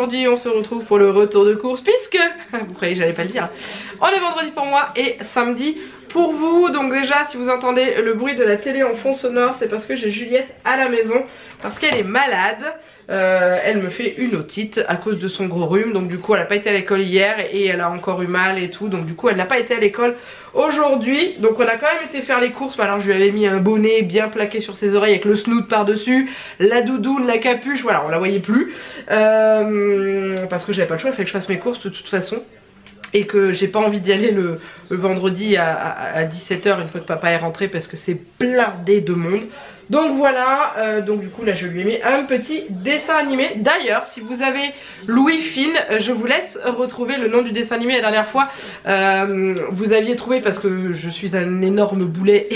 aujourd'hui on se retrouve pour le retour de course puisque, vous croyez que j'allais pas le dire, on est vendredi pour moi et samedi pour vous. Donc déjà si vous entendez le bruit de la télé en fond sonore, c'est parce que j'ai Juliette à la maison parce qu'elle est malade. Elle me fait une otite à cause de son gros rhume, donc du coup elle n'a pas été à l'école hier et elle a encore eu mal et tout, donc du coup elle n'a pas été à l'école aujourd'hui. Donc on a quand même été faire les courses, alors je lui avais mis un bonnet bien plaqué sur ses oreilles avec le snoot par dessus, la doudoune, la capuche, voilà on la voyait plus parce que j'avais pas le choix, il fallait que je fasse mes courses de toute façon. Et que j'ai pas envie d'y aller le vendredi à 17 h une fois que papa est rentré parce que c'est blindé de monde. Donc voilà, donc du coup là je lui ai mis un petit dessin animé. D'ailleurs si vous avez Louis Fine, je vous laisse retrouver le nom du dessin animé. La dernière fois vous aviez trouvé parce que je suis un énorme boulet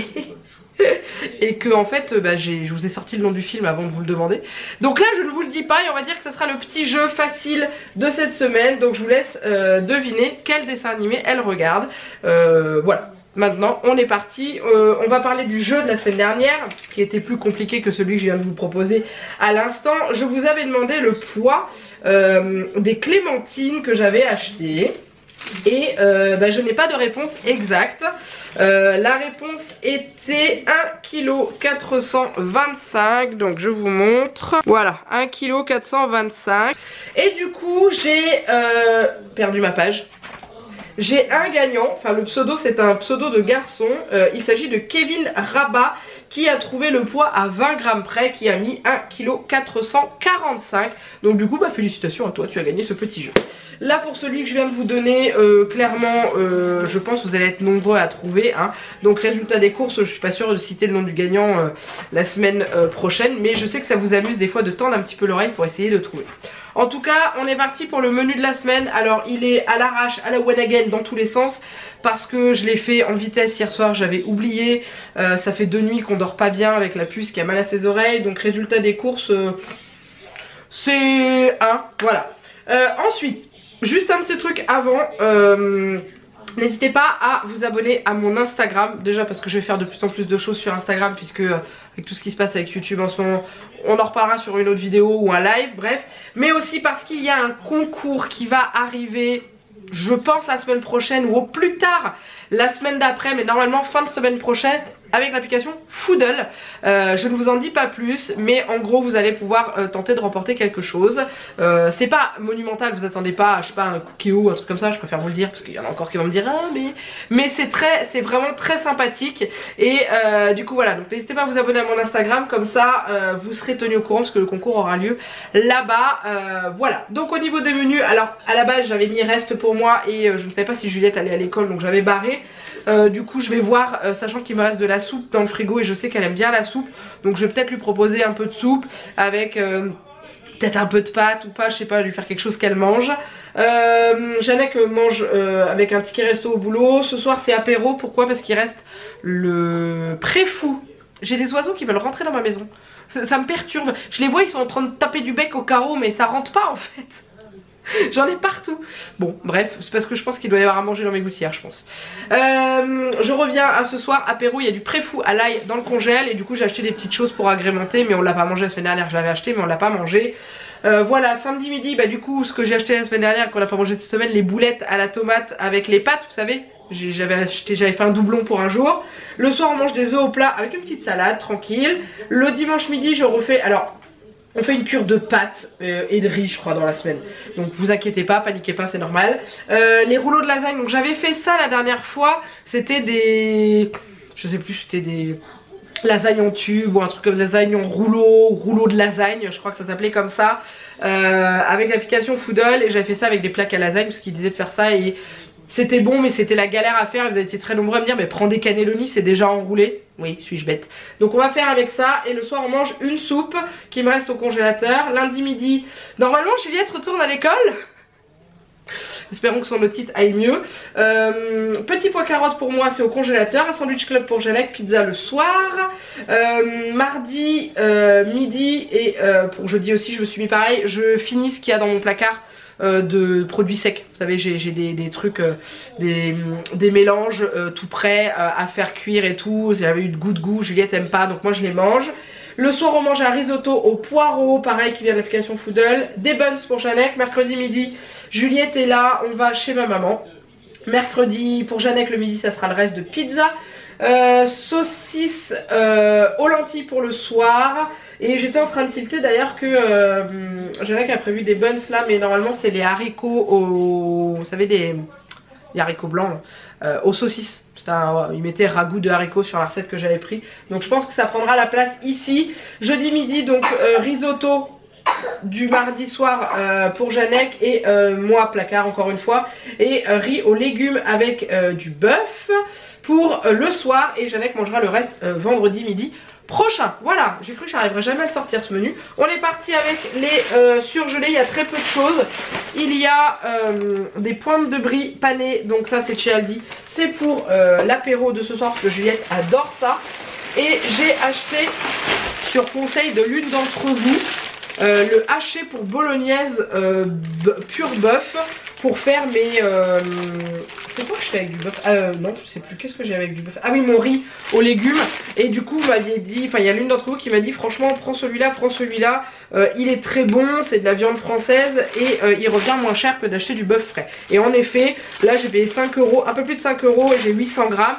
et que en fait je vous ai sorti le nom du film avant de vous le demander. Donc là je ne vous le dis pas et on va dire que ce sera le petit jeu facile de cette semaine. Donc je vous laisse deviner quel dessin animé elle regarde. Voilà. Maintenant on est parti, on va parler du jeu de la semaine dernière qui était plus compliqué que celui que je viens de vous proposer à l'instant. Je vous avais demandé le poids des clémentines que j'avais achetées et je n'ai pas de réponse exacte. La réponse était 1,425 kg, donc je vous montre. Voilà, 1,425 kg. Et du coup j'ai perdu ma page. J'ai un gagnant, enfin le pseudo c'est un pseudo de garçon, il s'agit de Kevin Rabat qui a trouvé le poids à 20 grammes près, qui a mis 1,445 kg. Donc du coup félicitations à toi, tu as gagné ce petit jeu. Là pour celui que je viens de vous donner, clairement je pense que vous allez être nombreux à trouver hein. Donc résultat des courses, je suis pas sûre de citer le nom du gagnant la semaine prochaine, mais je sais que ça vous amuse des fois de tendre un petit peu l'oreille pour essayer de trouver. En tout cas on est parti pour le menu de la semaine. Alors il est à l'arrache, à la one again dans tous les sens, parce que je l'ai fait en vitesse hier soir, j'avais oublié. Ça fait 2 nuits qu'on dort pas bien avec la puce qui a mal à ses oreilles. Donc résultat des courses c'est 1, voilà. Ensuite juste un petit truc avant, n'hésitez pas à vous abonner à mon Instagram. Déjà parce que je vais faire de plus en plus de choses sur Instagram, puisque avec tout ce qui se passe avec YouTube en ce moment, on en reparlera sur une autre vidéo ou un live, bref. Mais aussi parce qu'il y a un concours qui va arriver, je pense la semaine prochaine ou au plus tard la semaine d'après, mais normalement fin de semaine prochaine, avec l'application Foodle. Je ne vous en dis pas plus, mais en gros vous allez pouvoir tenter de remporter quelque chose. C'est pas monumental, vous attendez pas, je sais pas, un cookie ou un truc comme ça, je préfère vous le dire parce qu'il y en a encore qui vont me dire ah mais c'est vraiment très sympathique. Et du coup voilà, donc n'hésitez pas à vous abonner à mon Instagram, comme ça vous serez tenu au courant parce que le concours aura lieu là-bas. Voilà, donc au niveau des menus, alors à la base j'avais mis reste pour moi et je ne savais pas si Juliette allait à l'école, donc j'avais barré. Du coup je vais voir, sachant qu'il me reste de la soupe dans le frigo et je sais qu'elle aime bien la soupe, donc je vais peut-être lui proposer un peu de soupe avec peut-être un peu de pâtes ou pas, je sais pas, lui faire quelque chose qu'elle mange. Janek mange avec un ticket resto au boulot. Ce soir c'est apéro, pourquoi? Parce qu'il reste le pré-fou. J'ai des oiseaux qui veulent rentrer dans ma maison, ça me perturbe, je les vois, ils sont en train de taper du bec au carreau mais ça rentre pas en fait. J'en ai partout. Bon bref, c'est parce que je pense qu'il doit y avoir à manger dans mes gouttières, je pense. Je reviens à ce soir, apéro, il y a du préfou à l'ail dans le congèle. Et du coup j'ai acheté des petites choses pour agrémenter, mais on l'a pas mangé la semaine dernière, je l'avais acheté mais on l'a pas mangé. Voilà, samedi midi, du coup ce que j'ai acheté la semaine dernière qu'on n'a pas mangé cette semaine, les boulettes à la tomate avec les pâtes, vous savez. J'avais fait un doublon pour un jour. Le soir on mange des œufs au plat avec une petite salade, tranquille. Le dimanche midi je refais, alors on fait une cure de pâtes et de riz je crois dans la semaine. Donc vous inquiétez pas, paniquez pas, c'est normal. Les rouleaux de lasagne, donc j'avais fait ça la dernière fois. C'était des... je sais plus, c'était des lasagnes en tube ou un truc comme lasagne en rouleau de lasagne, je crois que ça s'appelait comme ça. Avec l'application Foodle, et j'avais fait ça avec des plaques à lasagne parce qu'ils disaient de faire ça et... c'était bon mais c'était la galère à faire, vous avez été très nombreux à me dire mais prends des cannelloni, c'est déjà enroulé. Oui, suis-je bête. Donc on va faire avec ça et le soir on mange une soupe qui me reste au congélateur. Lundi midi, normalement Juliette retourne à l'école. Espérons que son otite aille mieux. Petit pois carotte pour moi, c'est au congélateur. Un sandwich club pour Janek, pizza le soir. Mardi, midi et pour jeudi aussi je me suis mis pareil. Je finis ce qu'il y a dans mon placard de produits secs. Vous savez j'ai des trucs, des mélanges tout prêts à faire cuire et tout. J'avais eu de goût, Juliette aime pas donc moi je les mange. Le soir on mange un risotto au poireau, pareil qui vient de l'application Foodle. Des buns pour Jeannette. Mercredi midi, Juliette est là, on va chez ma maman. Mercredi pour Jeannette le midi ça sera le reste de pizza. Saucisses aux lentilles pour le soir. Et j'étais en train de tilter d'ailleurs que Jeannette a prévu des buns là, mais normalement c'est les haricots aux... Vous savez les haricots blancs là, aux saucisses. Il mettait ragoût de haricots sur la recette que j'avais pris. Donc je pense que ça prendra la place ici. Jeudi midi donc risotto du mardi soir pour Jeannette et moi placard encore une fois. Et riz aux légumes avec du bœuf pour le soir. Et Jeannette mangera le reste vendredi midi prochain. Voilà, j'ai cru que j'arriverais jamais à le sortir ce menu. On est parti avec les surgelés, il y a très peu de choses. Il y a des pointes de brie panées, donc ça c'est chez Aldi. C'est pour l'apéro de ce soir parce que Juliette adore ça. Et j'ai acheté sur conseil de l'une d'entre vous le haché pour bolognaise pur bœuf pour faire mes... c'est quoi que je fais avec du bœuf? Non, je sais plus, qu'est-ce que j'ai avec du bœuf? Ah oui, mon riz aux légumes. Et du coup, vous m'aviez dit, enfin il y a l'une d'entre vous qui m'a dit franchement prends celui-là, prends celui-là. Il est très bon, c'est de la viande française et il revient moins cher que d'acheter du bœuf frais. Et en effet, là j'ai payé 5 €, un peu plus de 5 € et j'ai 800 grammes.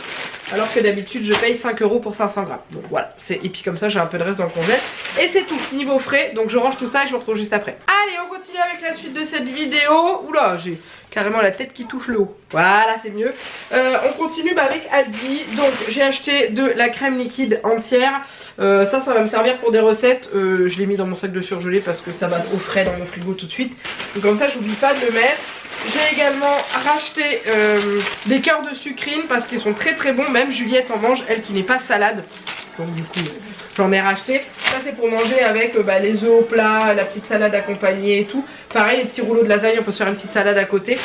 Alors que d'habitude je paye 5 € pour 500 grammes. Donc voilà, et puis comme ça j'ai un peu de reste dans le congèle. Et c'est tout, niveau frais. Donc je range tout ça et je me retrouve juste après. Allez, on continue avec la suite de cette vidéo. Oula, j'ai carrément la tête qui touche le haut. Voilà, c'est mieux. On continue avec Aldi. Donc j'ai acheté de la crème liquide entière. Ça va me servir pour des recettes. Je l'ai mis dans mon sac de surgelé parce que ça va au frais dans mon frigo tout de suite. Donc comme ça j'oublie pas de le mettre. J'ai également racheté des cœurs de sucrine parce qu'ils sont très très bons. Même Juliette en mange, elle qui n'est pas salade. Donc du coup j'en ai racheté. Ça c'est pour manger avec les œufs au plat, la petite salade accompagnée et tout. Pareil, les petits rouleaux de lasagne, on peut se faire une petite salade à côté.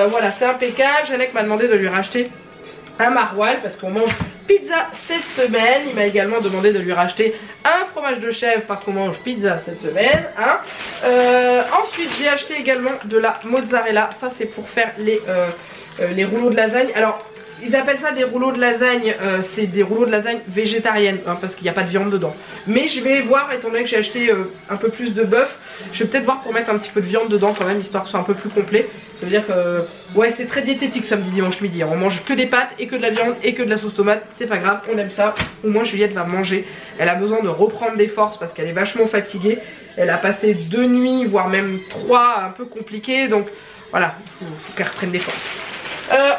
Voilà, c'est impeccable. Jeannette m'a demandé de lui racheter un maroilles parce qu'on mange pizza cette semaine. Il m'a également demandé de lui racheter un fromage de chèvre parce qu'on mange pizza cette semaine, hein. Ensuite j'ai acheté également de la mozzarella. Ça c'est pour faire les rouleaux de lasagne. Alors ils appellent ça des rouleaux de lasagne, c'est des rouleaux de lasagne végétariennes hein, parce qu'il n'y a pas de viande dedans. Mais je vais voir, étant donné que j'ai acheté un peu plus de bœuf, je vais peut-être voir pour mettre un petit peu de viande dedans quand même, histoire que ce soit un peu plus complet. Ça veut dire que ouais, c'est très diététique samedi dimanche midi, on mange que des pâtes et que de la viande et que de la sauce tomate, c'est pas grave, on aime ça. Au moins Juliette va manger, elle a besoin de reprendre des forces parce qu'elle est vachement fatiguée. Elle a passé 2 nuits, voire même 3 un peu compliquées, donc voilà, faut qu'elle reprenne des forces.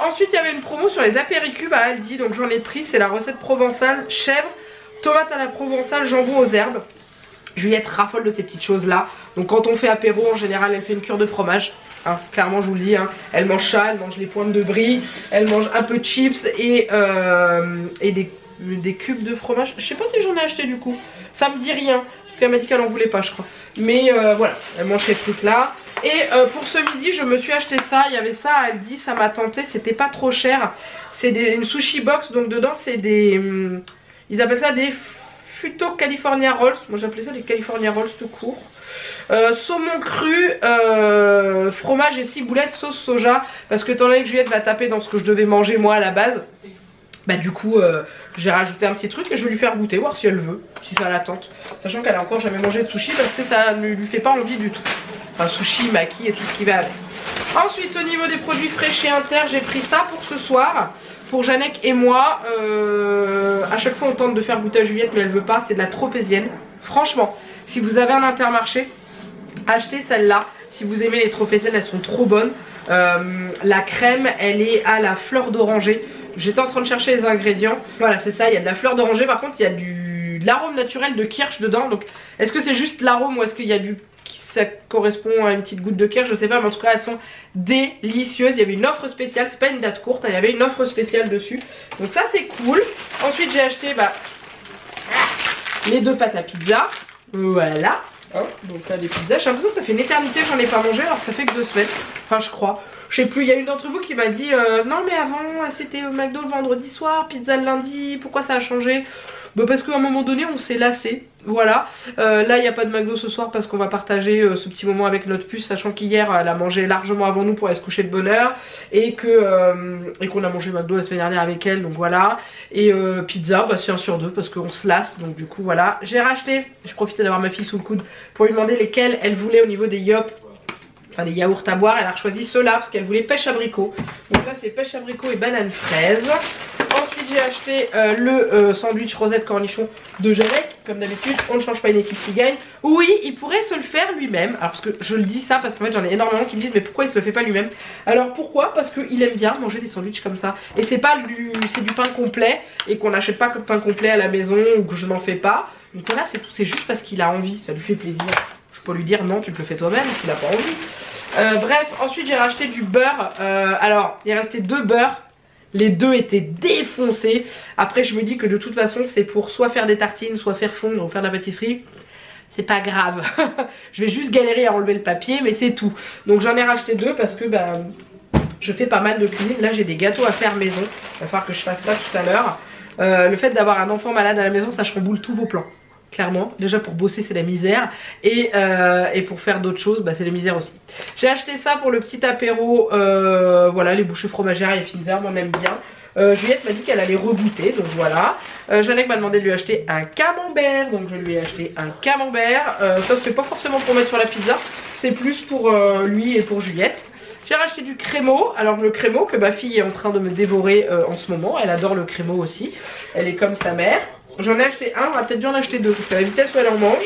Ensuite il y avait une promo sur les apéricubes à Aldi, donc j'en ai pris, c'est la recette provençale, chèvre, tomate à la provençale, jambon aux herbes. Juliette raffole de ces petites choses là, donc quand on fait apéro en général elle fait une cure de fromage, hein, clairement je vous le dis, hein. Elle mange ça, elle mange les pointes de brie, elle mange un peu de chips et des cubes de fromage. Je sais pas si j'en ai acheté du coup, ça me dit rien, parce qu'elle m'a dit qu'elle en voulait pas je crois. Mais voilà, elle mange ces trucs là. Et pour ce midi je me suis acheté ça, il y avait ça à Aldi, ça m'a tenté, c'était pas trop cher. C'est une sushi box, donc dedans c'est des... ils appellent ça des Futo California Rolls. Moi j'appelais ça des California Rolls tout court. Saumon cru, fromage et ciboulettes, sauce soja. Parce que étant donné que Juliette va taper dans ce que je devais manger moi à la base, bah du coup j'ai rajouté un petit truc et je vais lui faire goûter, voir si elle veut, si ça la tente. Sachant qu'elle a encore jamais mangé de sushi parce que ça ne lui fait pas envie du tout. Enfin sushi, maki et tout ce qui va avec. Ensuite au niveau des produits frais chez Inter, j'ai pris ça pour ce soir. Pour Jeannette et moi, à chaque fois on tente de faire goûter à Juliette mais elle veut pas, c'est de la tropézienne. Franchement, si vous avez un Intermarché, achetez celle-là. Si vous aimez les tropéziennes, elles sont trop bonnes. La crème, elle est à la fleur d'oranger. J'étais en train de chercher les ingrédients. Voilà, c'est ça, il y a de la fleur d'oranger. Par contre, il y a de l'arôme naturel de kirsch dedans. Donc, est-ce que c'est juste l'arôme ou est-ce qu'il y a ça correspond à une petite goutte de kirsch, je sais pas, mais en tout cas elles sont délicieuses. Il y avait une offre spéciale, c'est pas une date courte, il y avait une offre spéciale dessus, donc ça c'est cool. Ensuite j'ai acheté les 2 pâtes à pizza, voilà, hein, donc là les pizzas, j'ai l'impression que ça fait une éternité que j'en ai pas mangé alors que ça fait que 2 semaines, enfin je crois, je sais plus. Il y a une d'entre vous qui m'a dit non mais avant c'était McDo le vendredi soir, pizza le lundi, pourquoi ça a changé? Bah parce qu'à un moment donné on s'est lassé Voilà, là il n'y a pas de McDo ce soir parce qu'on va partager ce petit moment avec notre puce, sachant qu'hier elle a mangé largement avant nous pour aller se coucher de bonne heure et qu'on a mangé McDo la semaine dernière avec elle, donc voilà. Et pizza, bah c'est 1 sur 2 parce qu'on se lasse, donc du coup voilà. J'ai racheté, j'ai profité d'avoir ma fille sous le coude pour lui demander lesquels elle voulait au niveau des yop. Enfin des yaourts à boire, elle a choisi ceux-là parce qu'elle voulait pêche abricot. Donc là c'est pêche abricot et banane fraise. Ensuite j'ai acheté le sandwich rosette cornichon de Janek. Comme d'habitude on ne change pas une équipe qui gagne. Oui, il pourrait se le faire lui-même. Alors parce que je le dis ça parce qu'en fait j'en ai énormément qui me disent mais pourquoi il se le fait pas lui-même. Alors pourquoi? Parce qu'il aime bien manger des sandwichs comme ça. Et c'est pas c'est du pain complet et qu'on n'achète pas que pain complet à la maison ou que je n'en fais pas. Donc là c'est tout, c'est juste parce qu'il a envie, ça lui fait plaisir. Je peux lui dire non tu te le fais toi-même s'il a pas envie. Bref, ensuite j'ai racheté du beurre. Alors il restait 2 beurres. Les 2 étaient défoncés. Après je me dis que de toute façon c'est pour soit faire des tartines, soit faire fondre ou faire de la pâtisserie. C'est pas grave. Je vais juste galérer à enlever le papier mais c'est tout. Donc j'en ai racheté 2 parce que bah, je fais pas mal de cuisine. Là j'ai des gâteaux à faire maison. Il va falloir que je fasse ça tout à l'heure. Le fait d'avoir un enfant malade à la maison ça chamboule tous vos plans. Clairement, déjà pour bosser c'est la misère et pour faire d'autres choses bah, c'est la misère aussi. J'ai acheté ça pour le petit apéro, voilà les bouchées fromagères et les fines herbes on aime bien. Juliette m'a dit qu'elle allait rebooter donc voilà. Janek m'a demandé de lui acheter un camembert donc je lui ai acheté un camembert. Ça c'est pas forcément pour mettre sur la pizza, c'est plus pour lui et pour Juliette. J'ai racheté du crémeau, alors le crémeau que ma fille est en train de me dévorer en ce moment, elle adore le crémeau aussi, elle est comme sa mère. J'en ai acheté un, on va peut-être dû en acheter 2 parce qu'à la vitesse où elle en mange.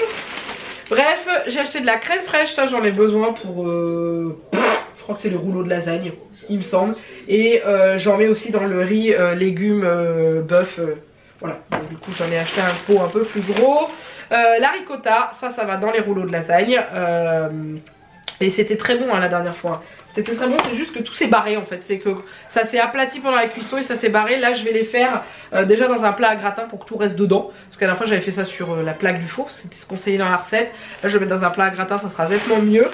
Bref, j'ai acheté de la crème fraîche, ça j'en ai besoin pour... je crois que c'est le rouleau de lasagne, il me semble. Et j'en mets aussi dans le riz, légumes, bœuf, voilà. Donc, du coup j'en ai acheté un pot un peu plus gros. La ricotta, ça va dans les rouleaux de lasagne. Et c'était très bon hein, la dernière fois. C'était très bon, c'est juste que tout s'est barré en fait. C'est que ça s'est aplati pendant la cuisson et ça s'est barré. Là je vais les faire déjà dans un plat à gratin pour que tout reste dedans. Parce qu'à la fois j'avais fait ça sur la plaque du four, c'était ce qu'on conseillé dans la recette. Là je vais mettre dans un plat à gratin, ça sera nettement mieux.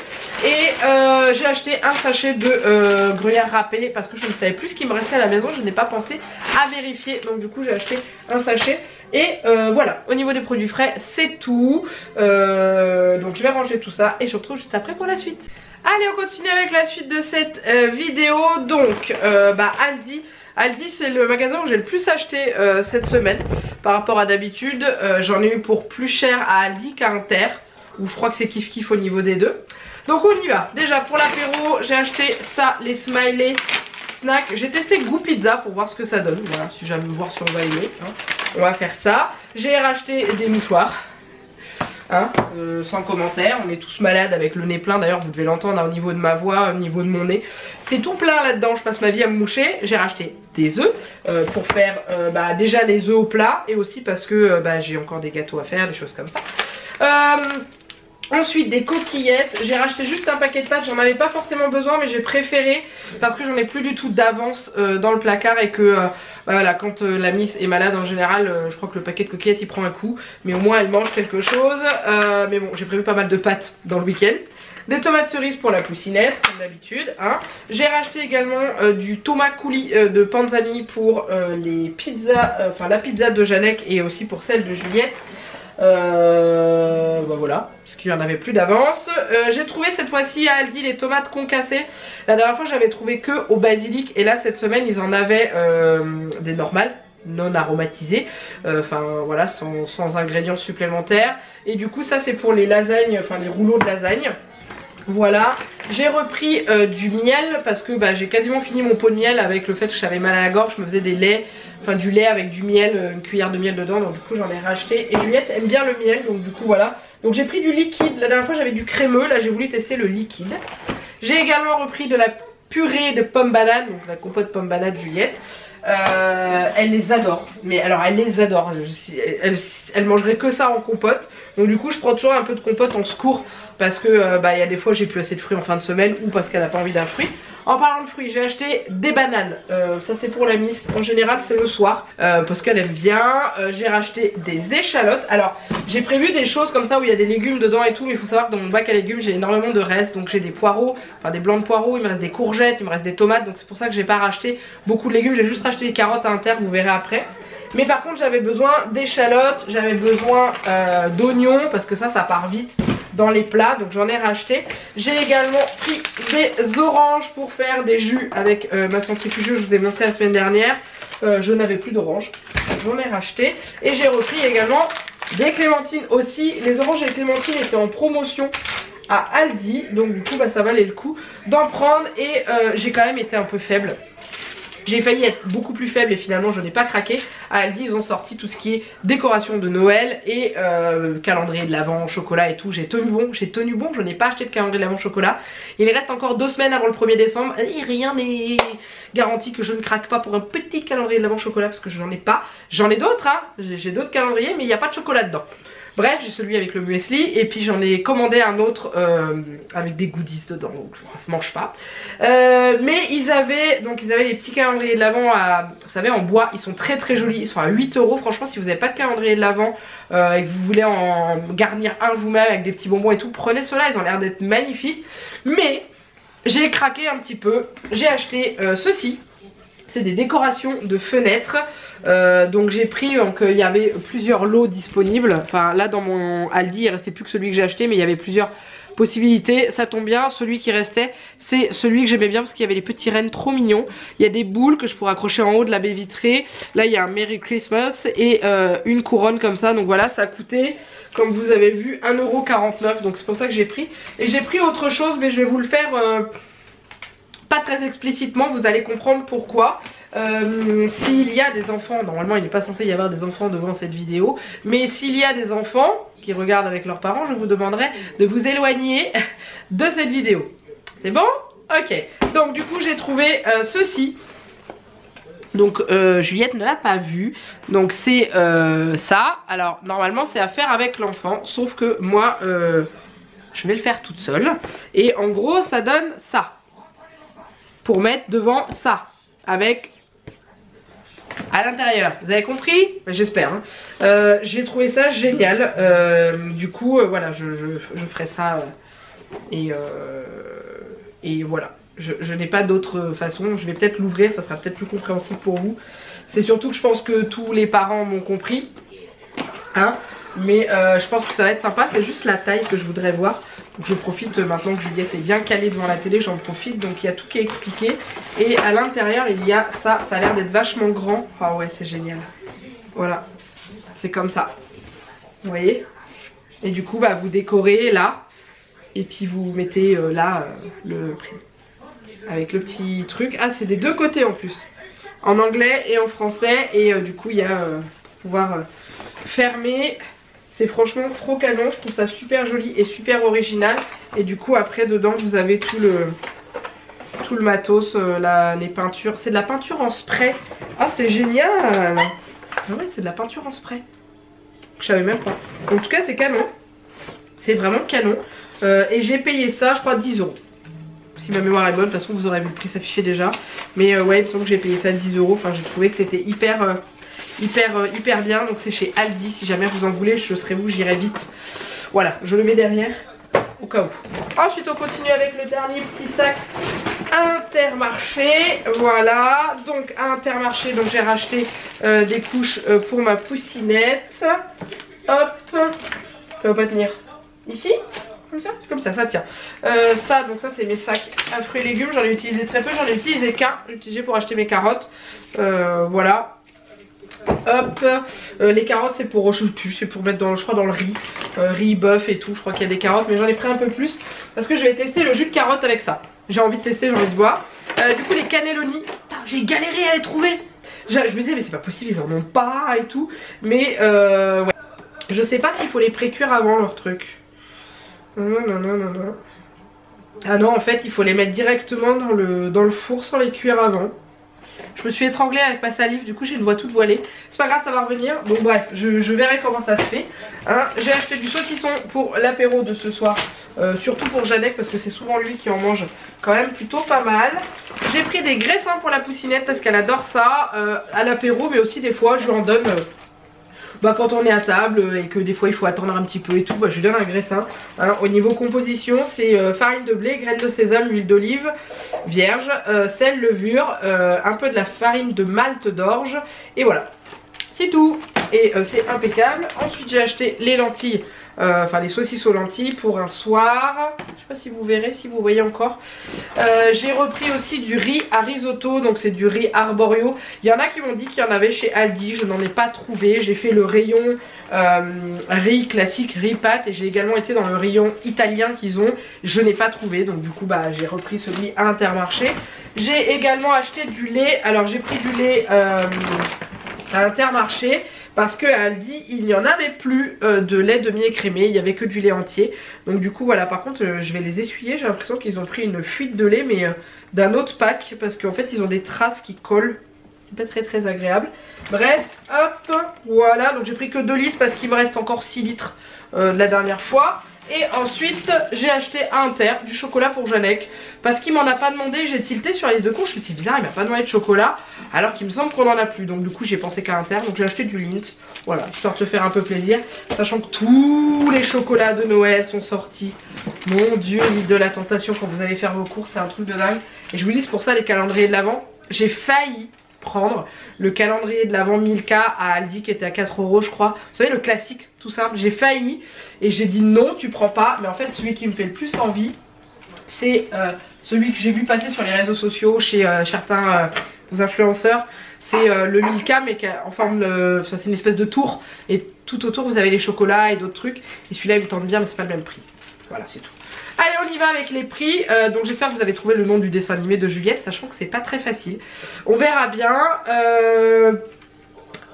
Et j'ai acheté un sachet de gruyère râpée parce que je ne savais plus ce qui me restait à la maison. Je n'ai pas pensé à vérifier. Donc du coup j'ai acheté un sachet. Et voilà, au niveau des produits frais c'est tout. Donc je vais ranger tout ça et je vous retrouve juste après pour la suite. Allez on continue avec la suite de cette vidéo. Donc Aldi c'est le magasin où j'ai le plus acheté cette semaine par rapport à d'habitude. J'en ai eu pour plus cher à Aldi qu'à Inter, où je crois que c'est kiff kiff au niveau des deux. Donc on y va. Déjà pour l'apéro j'ai acheté ça, les Smiley snacks. J'ai testé Goût Pizza pour voir ce que ça donne. Voilà, si jamais voir si on va aimer hein. On va faire ça. J'ai racheté des mouchoirs hein, sans commentaire, on est tous malades avec le nez plein. D'ailleurs vous devez l'entendre hein, au niveau de ma voix, au niveau de mon nez. C'est tout plein là-dedans, je passe ma vie à me moucher. J'ai racheté des œufs pour faire déjà les œufs au plat. Et aussi parce que j'ai encore des gâteaux à faire, des choses comme ça. Ensuite des coquillettes, j'ai racheté juste un paquet de pâtes, j'en avais pas forcément besoin mais j'ai préféré parce que j'en ai plus du tout d'avance dans le placard et que voilà, quand la Miss est malade en général je crois que le paquet de coquillettes il prend un coup, mais au moins elle mange quelque chose. Mais bon j'ai prévu pas mal de pâtes dans le week-end. Des tomates cerises pour la poussinette comme d'habitude hein. J'ai racheté également du tomate coulis de Panzani pour les pizzas, enfin la pizza de Janek et aussi pour celle de Juliette. Voilà, parce qu'il n'y en avait plus d'avance. J'ai trouvé cette fois-ci à Aldi les tomates concassées. La dernière fois j'avais trouvé que au basilic et là cette semaine ils en avaient des normales, non aromatisées, enfin voilà, sans ingrédients supplémentaires. Et du coup ça c'est pour les lasagnes, enfin les rouleaux de lasagne. Voilà, j'ai repris du miel parce que j'ai quasiment fini mon pot de miel avec le fait que j'avais mal à la gorge. Je me faisais des laits, enfin du lait avec du miel, une cuillère de miel dedans, donc du coup j'en ai racheté. Et Juliette aime bien le miel, donc du coup voilà. Donc j'ai pris du liquide, la dernière fois j'avais du crémeux, là j'ai voulu tester le liquide. J'ai également repris de la purée de pommes banane, donc la compote pomme banane Juliette. Elle les adore, mais alors elle les adore, elle mangerait que ça en compote. Donc du coup je prends toujours un peu de compote en secours parce que y a des fois j'ai plus assez de fruits en fin de semaine ou parce qu'elle n'a pas envie d'un fruit. En parlant de fruits, j'ai acheté des bananes. Ça c'est pour la miss. En général c'est le soir parce qu'elle aime bien. J'ai racheté des échalotes. Alors j'ai prévu des choses comme ça où il y a des légumes dedans et tout. Mais il faut savoir que dans mon bac à légumes j'ai énormément de restes. Donc j'ai des poireaux, enfin des blancs de poireaux. Il me reste des courgettes, il me reste des tomates. Donc c'est pour ça que j'ai pas racheté beaucoup de légumes. J'ai juste racheté des carottes à l'intérieur, vous verrez après. Mais par contre j'avais besoin d'échalotes, j'avais besoin d'oignons parce que ça part vite dans les plats, donc j'en ai racheté. J'ai également pris des oranges pour faire des jus avec ma centrifugeuse, je vous ai montré la semaine dernière. Je n'avais plus d'oranges, j'en ai racheté. Et j'ai repris également des clémentines aussi. Les oranges et les clémentines étaient en promotion à Aldi, donc du coup bah, ça valait le coup d'en prendre. Et j'ai quand même été un peu faible. J'ai failli être beaucoup plus faible et finalement je n'ai pas craqué. À Aldi ils ont sorti tout ce qui est décoration de Noël et calendrier de l'Avent, chocolat et tout. J'ai tenu bon, je n'ai pas acheté de calendrier de l'Avent chocolat. Il reste encore 2 semaines avant le 1er décembre et rien n'est garanti que je ne craque pas pour un petit calendrier de l'Avent chocolat parce que je n'en ai pas. J'en ai d'autres hein, j'ai d'autres calendriers mais il n'y a pas de chocolat dedans. Bref, j'ai celui avec le muesli et puis j'en ai commandé un autre avec des goodies dedans, donc ça se mange pas. Mais ils avaient les petits calendriers de l'Avent vous savez, en bois, ils sont très très jolis, ils sont à 8 €. Franchement, si vous n'avez pas de calendrier de l'Avent et que vous voulez en garnir un vous-même avec des petits bonbons et tout, prenez ceux-là, ils ont l'air d'être magnifiques. Mais j'ai craqué un petit peu, j'ai acheté ceci. C'est des décorations de fenêtres. Donc j'ai pris, donc il y avait plusieurs lots disponibles. Enfin là dans mon Aldi il restait plus que celui que j'ai acheté, mais il y avait plusieurs possibilités. Ça tombe bien, celui qui restait c'est celui que j'aimais bien parce qu'il y avait les petits rennes trop mignons. Il y a des boules que je pourrais accrocher en haut de la baie vitrée. Là il y a un Merry Christmas et une couronne comme ça. Donc voilà, ça a coûté, comme vous avez vu, 1,49 €. Donc c'est pour ça que j'ai pris. Et j'ai pris autre chose, mais je vais vous le faire pas très explicitement, vous allez comprendre pourquoi. S'il y a des enfants, normalement il n'est pas censé y avoir des enfants devant cette vidéo, mais s'il y a des enfants qui regardent avec leurs parents, je vous demanderai de vous éloigner de cette vidéo. C'est bon? Ok, donc du coup j'ai trouvé ceci. Donc Juliette ne l'a pas vu. Donc c'est ça. Alors normalement c'est à faire avec l'enfant, sauf que moi je vais le faire toute seule. Et en gros ça donne ça, pour mettre devant ça, avec à l'intérieur. Vous avez compris? J'espère hein. J'ai trouvé ça génial. Du coup voilà, je ferai ça et voilà. Je n'ai pas d'autre façon. Je vais peut-être l'ouvrir, ça sera peut-être plus compréhensible pour vous. C'est surtout que je pense que tous les parents m'ont compris hein. Mais je pense que ça va être sympa. C'est juste la taille que je voudrais voir. Donc je profite maintenant que Juliette est bien calée devant la télé, j'en profite. Donc il y a tout qui est expliqué. Et à l'intérieur il y a ça, ça a l'air d'être vachement grand. Ah ouais, c'est génial. Voilà, c'est comme ça. Vous voyez? Et du coup bah, vous décorez là. Et puis vous mettez là le prix. Avec le petit truc. Ah, c'est des deux côtés en plus. En anglais et en français. Et du coup il y a pour pouvoir fermer. C'est franchement trop canon, je trouve ça super joli et super original. Et du coup après dedans vous avez tout le matos, les peintures. C'est de la peinture en spray. Ah c'est génial. Ah ouais, c'est de la peinture en spray. Je savais même pas. En tout cas c'est canon. C'est vraiment canon. Et j'ai payé ça je crois 10 €. Si ma mémoire est bonne, de toute façon vous aurez vu le prix s'afficher déjà. Mais ouais, il me semble que j'ai payé ça 10 €. Enfin j'ai trouvé que c'était hyper bien. Donc c'est chez Aldi, si jamais vous en voulez, je serai vous, j'irai vite. Voilà, je le mets derrière au cas où. Ensuite on continue avec le dernier petit sac Intermarché. Voilà, donc à Intermarché, donc j'ai racheté des couches pour ma poussinette. Hop, ça va pas tenir ici comme ça, c'est comme ça tient. Ça, donc ça c'est mes sacs à fruits et légumes. J'en ai utilisé très peu, j'en ai utilisé qu'un. J'ai utilisé pour acheter mes carottes. Voilà. Hop, les carottes c'est pour, je sais plus, c'est pour mettre dans, je crois dans le riz, riz, bœuf et tout. Je crois qu'il y a des carottes, mais j'en ai pris un peu plus parce que je vais tester le jus de carotte avec ça. J'ai envie de tester, j'ai envie de voir. Du coup les cannelloni, j'ai galéré à les trouver. Je me disais mais c'est pas possible, ils en ont pas et tout. Mais ouais. Je sais pas s'il faut les pré-cuire avant leur truc. Non. Ah non, en fait il faut les mettre directement dans le four sans les cuire avant. Je me suis étranglée avec ma salive, du coup j'ai une voix toute voilée. C'est pas grave, ça va revenir. Donc bref, je verrai comment ça se fait. Hein, j'ai acheté du saucisson pour l'apéro de ce soir. Surtout pour Janek parce que c'est souvent lui qui en mange quand même plutôt pas mal. J'ai pris des graissins pour la poussinette parce qu'elle adore ça à l'apéro, mais aussi des fois je lui en donne quand on est à table et que des fois il faut attendre un petit peu et tout, je lui donne un graissin. Hein, au niveau composition, c'est farine de blé, graines de sésame, huile d'olive vierge, sel, levure, un peu de la farine de malt d'orge et voilà, c'est tout. Et c'est impeccable. Ensuite j'ai acheté les lentilles, enfin les saucisses aux lentilles pour un soir. Je sais pas si vous verrez, si vous voyez encore. J'ai repris aussi du riz à risotto, donc c'est du riz arborio. Il y en a qui m'ont dit qu'il y en avait chez Aldi, je n'en ai pas trouvé. J'ai fait le rayon riz classique, riz pâte, et j'ai également été dans le rayon italien qu'ils ont. Je n'ai pas trouvé, donc du coup j'ai repris celui à Intermarché. J'ai également acheté du lait. Alors j'ai pris du lait à Intermarché parce que à Aldi il n'y en avait plus de lait demi-écrémé, il n'y avait que du lait entier. Donc du coup voilà, par contre je vais les essuyer, j'ai l'impression qu'ils ont pris une fuite de lait, mais d'un autre pack, parce qu'en fait ils ont des traces qui collent. C'est pas très agréable. Bref, hop, voilà, donc j'ai pris que 2 litres parce qu'il me reste encore 6 litres de la dernière fois. Et ensuite j'ai acheté à Inter du chocolat pour Janek parce qu'il m'en a pas demandé. J'ai tilté sur les deux couches, je me suis dit c'est bizarre, il m'a pas demandé de chocolat alors qu'il me semble qu'on en a plus. Donc du coup j'ai pensé qu'à Inter, donc j'ai acheté du Lindt. Voilà, histoire de te faire un peu plaisir, sachant que tous les chocolats de Noël sont sortis. Mon dieu, l'île de la tentation quand vous allez faire vos courses, c'est un truc de dingue. Et je vous dis, c'est pour ça les calendriers de l'Avent, j'ai failli prendre le calendrier de l'Avent Milka à Aldi qui était à 4 € je crois. Vous savez, le classique tout simple. J'ai failli et j'ai dit non, tu prends pas. Mais en fait celui qui me fait le plus envie, c'est celui que j'ai vu passer sur les réseaux sociaux chez certains influenceurs. C'est le Milka, mais en forme de... ça c'est une espèce de tour, et tout autour vous avez les chocolats et d'autres trucs. Et celui-là il me tente bien, mais c'est pas le même prix. Voilà, c'est tout. Allez, on y va avec les prix. Donc j'espère que vous avez trouvé le nom du dessin animé de Juliette, sachant que c'est pas très facile. On verra bien.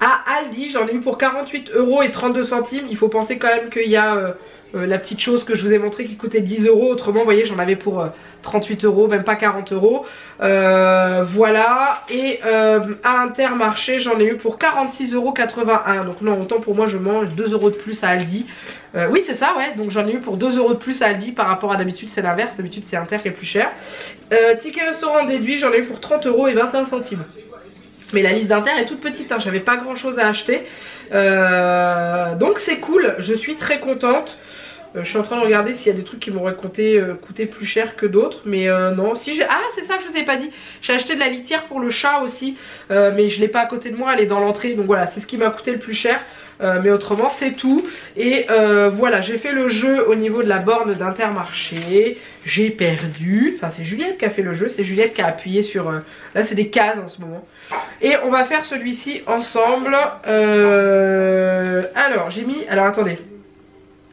À Aldi, j'en ai eu pour 48 € et 32 centimes. Il faut penser quand même qu'il y a la petite chose que je vous ai montré qui coûtait 10 €. Autrement, vous voyez, j'en avais pour 38 €, même pas 40 €. Voilà. Et à Intermarché, j'en ai eu pour 46,81 €. Donc non, autant pour moi, je mange 2 € de plus à Aldi. Oui, c'est ça, ouais. Donc j'en ai eu pour 2 € de plus à Aldi par rapport à d'habitude, c'est l'inverse. D'habitude, c'est Inter qui est plus cher. Ticket restaurant déduit, j'en ai eu pour 30 € et 21 centimes. Mais la liste d'Inter est toute petite, hein, j'avais pas grand chose à acheter. Donc c'est cool, je suis très contente. Je suis en train de regarder s'il y a des trucs qui m'auraient coûté plus cher que d'autres. Mais non, si j'ai... Ah, c'est ça que je vous ai pas dit. J'ai acheté de la litière pour le chat aussi. Mais je l'ai pas à côté de moi, elle est dans l'entrée. Donc voilà, c'est ce qui m'a coûté le plus cher. Mais autrement c'est tout. Et voilà, j'ai fait le jeu au niveau de la borne d'Intermarché. J'ai perdu. Enfin c'est Juliette qui a fait le jeu. C'est Juliette qui a appuyé sur... Là c'est des cases en ce moment. Et on va faire celui-ci ensemble. Alors j'ai mis... Alors attendez.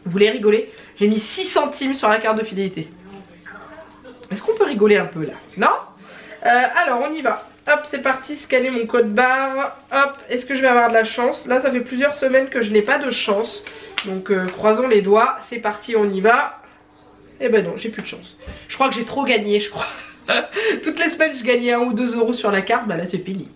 Vous voulez rigoler? J'ai mis 6 centimes sur la carte de fidélité. Est-ce qu'on peut rigoler un peu là? Non? Alors on y va. Hop, c'est parti, scanner mon code barre. Hop, est-ce que je vais avoir de la chance? Là ça fait plusieurs semaines que je n'ai pas de chance. Donc croisons les doigts. C'est parti, on y va. Eh ben non, j'ai plus de chance. Je crois que j'ai trop gagné, je crois. Toutes les semaines je gagnais 1 ou 2 € sur la carte. Bah là c'est fini.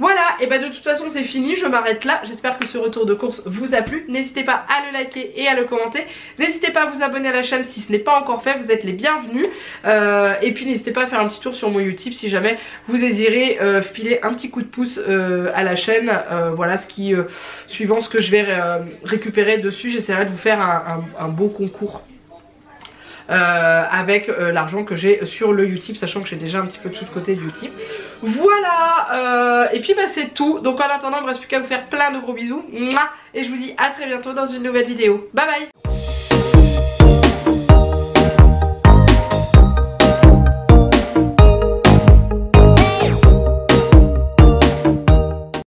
Voilà, et bah de toute façon c'est fini, je m'arrête là. J'espère que ce retour de course vous a plu. N'hésitez pas à le liker et à le commenter. N'hésitez pas à vous abonner à la chaîne si ce n'est pas encore fait, vous êtes les bienvenus. Et puis n'hésitez pas à faire un petit tour sur mon YouTube si jamais vous désirez filer un petit coup de pouce à la chaîne. Voilà, suivant ce que je vais récupérer dessus, j'essaierai de vous faire un beau concours. Avec l'argent que j'ai sur le Utip, sachant que j'ai déjà un petit peu de sous de côté de Utip. Voilà, et puis bah c'est tout. Donc en attendant, il ne me reste plus qu'à vous faire plein de gros bisous. Et je vous dis à très bientôt dans une nouvelle vidéo. Bye bye.